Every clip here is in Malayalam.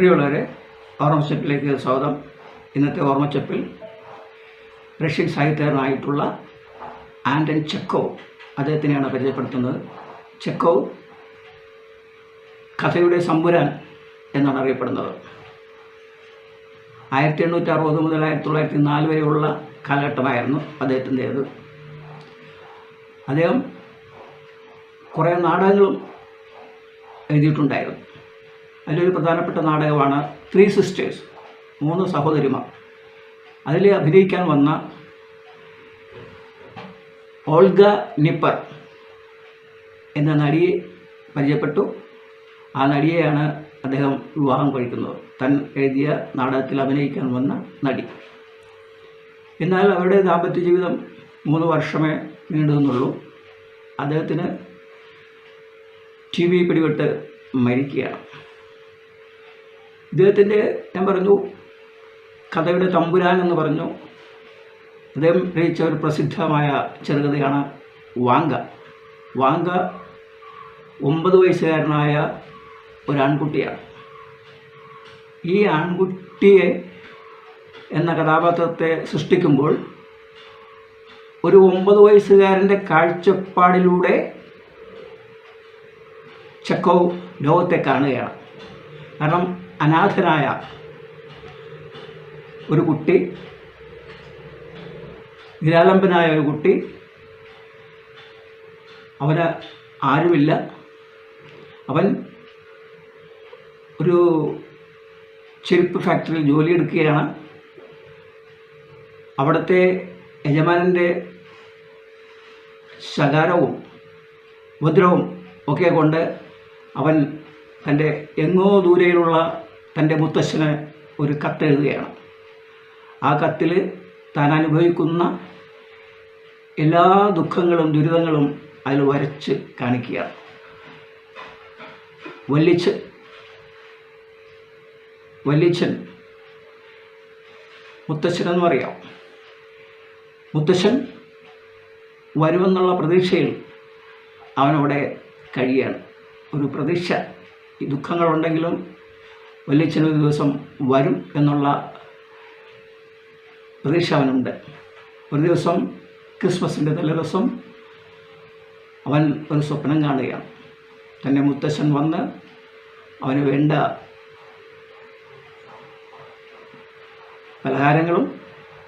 പ്രിയമുള്ളവരെ, ഓർമ്മച്ചപ്പിലേക്ക് സ്വാഗതം. ഇന്നത്തെ ഓർമ്മച്ചപ്പിൽ റഷ്യൻ സാഹിത്യകാരനായിട്ടുള്ള ആന്റൺ ചെക്കോവ് അദ്ദേഹത്തിനെയാണ് പരിചയപ്പെടുത്തുന്നത്. ചെക്കോവ് കഥയുടെ സമ്പുരാൻ എന്നാണ് അറിയപ്പെടുന്നത്. 1860 മുതൽ 1904 വരെയുള്ള കാലഘട്ടമായിരുന്നു അദ്ദേഹത്തിൻ്റേത്. അദ്ദേഹം കുറേ നാടകങ്ങളും എഴുതിയിട്ടുണ്ടായിരുന്നു. അതിലൊരു പ്രധാനപ്പെട്ട നാടകമാണ് 3 സിസ്റ്റേഴ്സ്, 3 സഹോദരിമാർ. അതിൽ അഭിനയിക്കാൻ വന്ന ഓൾഗ നിപ്പർ എന്ന നടിയെ പരിചയപ്പെട്ടു. ആ നടിയെയാണ് അദ്ദേഹം വിവാഹം കഴിക്കുന്നത്, താൻ എഴുതിയ നാടകത്തിൽ അഭിനയിക്കാൻ വന്ന നടി. എന്നാൽ അവരുടെ ദാമ്പത്യ ജീവിതം 3 വർഷമേ നീണ്ടു നിന്നുള്ളൂ. അദ്ദേഹത്തിന് TB പിടിപെട്ട് മരിക്കുകയാണ്. ഇദ്ദേഹത്തിൻ്റെ, ഞാൻ പറഞ്ഞു, കഥയുടെ തമ്പുരാൻ എന്ന് പറഞ്ഞു. അദ്ദേഹം രചിച്ച ഒരു പ്രസിദ്ധമായ ചെറുകഥയാണ് വാങ്ക. വാങ്ക 9 വയസ്സുകാരനായ ഒരു ആൺകുട്ടിയാണ്. ഈ ആൺകുട്ടിയെ എന്ന കഥാപാത്രത്തെ സൃഷ്ടിക്കുമ്പോൾ ഒരു 9 വയസ്സുകാരൻ്റെ കാഴ്ചപ്പാടിലൂടെ ചെക്കോവ് ലോകത്തെ കാണുകയാണ്. കാരണം അനാഥനായ ഒരു കുട്ടി, നിരാലംബനായ ഒരു കുട്ടി, അവന് ആരുമില്ല. അവൻ ഒരു ചെരുപ്പ് ഫാക്ടറിയിൽ ജോലിയെടുക്കുകയാണ്. അവിടുത്തെ യജമാനൻ്റെ ശകാരവും ഉപദ്രവവും ഒക്കെ കൊണ്ട് അവൻ തൻ്റെ എങ്ങോ ദൂരെയുള്ള തൻ്റെ മുത്തശ്ശന് ഒരു കത്തെഴുതുകയാണ്. ആ കത്തിൽ താൻ അനുഭവിക്കുന്ന എല്ലാ ദുഃഖങ്ങളും ദുരിതങ്ങളും അതിൽ വരച്ച് കാണിക്കുകയാണ്. വല്യച്ഛൻ മുത്തശ്ശനെന്ന് പറയാം. മുത്തശ്ശൻ വരുമെന്നുള്ള പ്രതീക്ഷയിൽ അവനവിടെ കഴിയുകയാണ്. ഒരു പ്രതീക്ഷ, ഈ ദുഃഖങ്ങളുണ്ടെങ്കിലും വല്യച്ഛൻ ഒരു ദിവസം വരും എന്നുള്ള പ്രതീക്ഷ അവനുണ്ട്. ഒരു ദിവസം ക്രിസ്മസിൻ്റെ തലേദിവസം അവൻ ഒരു സ്വപ്നം കാണുകയാണ്. തൻ്റെ മുത്തശ്ശൻ വന്ന് അവന് വേണ്ട പലഹാരങ്ങളും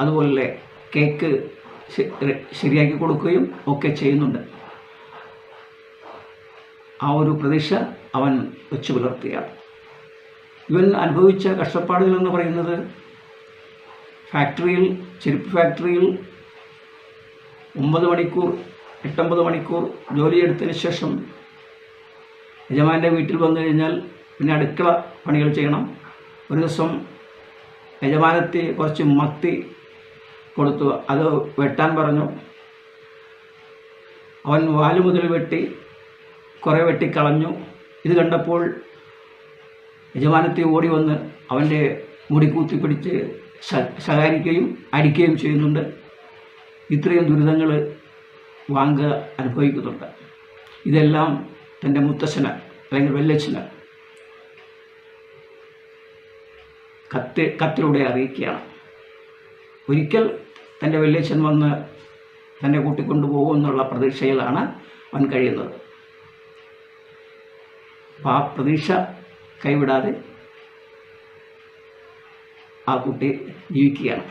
അതുപോലെ കേക്ക് ശരിയാക്കി കൊടുക്കുകയും ഒക്കെ ചെയ്യുന്നുണ്ട്. ആ ഒരു പ്രതീക്ഷ അവൻ വെച്ചു പുലർത്തുകയാണ്. ഇവൻ അനുഭവിച്ച കഷ്ടപ്പാടുകളെന്ന് പറയുന്നത്, ഫാക്ടറിയിൽ, ചെരുപ്പ് ഫാക്ടറിയിൽ 9 മണിക്കൂർ 8-9 മണിക്കൂർ ജോലിയെടുത്തതിന് ശേഷം യജമാൻ്റെ വീട്ടിൽ വന്നു കഴിഞ്ഞാൽ പിന്നെ അടുക്കള പണികൾ ചെയ്യണം. ഒരു ദിവസം യജമാനത്തെ കുറച്ച് മത്തി കൊടുത്തു, അത് വെട്ടാൻ പറഞ്ഞു. അവൻ വാല് മുതൽ വെട്ടി കുറേ വെട്ടിക്കളഞ്ഞു. ഇത് കണ്ടപ്പോൾ യജമാനത്തെ ഓടി വന്ന് അവൻ്റെ മുടി കൂത്തിപ്പിടിച്ച് ശകാരിക്കുകയും അടിക്കുകയും ചെയ്യുന്നുണ്ട്. ഇത്രയും ദുരിതങ്ങൾ വാങ്ക അനുഭവിക്കുന്നുണ്ട്. ഇതെല്ലാം തൻ്റെ മുത്തശ്ശന് അല്ലെങ്കിൽ വല്യച്ഛന് കത്തിലൂടെ അറിയിക്കുകയാണ്. ഒരിക്കൽ തൻ്റെ വല്യച്ഛൻ വന്ന് തന്നെ കൂട്ടിക്കൊണ്ടുപോകുമെന്നുള്ള പ്രതീക്ഷയിലാണ് അവൻ കഴിയുന്നത്. അപ്പോൾ ആ പ്രതീക്ഷ കൈവിടാതെ ആ കുട്ടി ജീവിക്കുകയാണ്.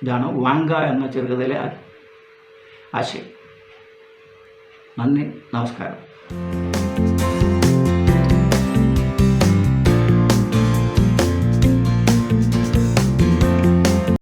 ഇതാണ് വാങ്ക എന്ന ചെറുകഥയിലെ ആശയം. നന്ദി, നമസ്കാരം.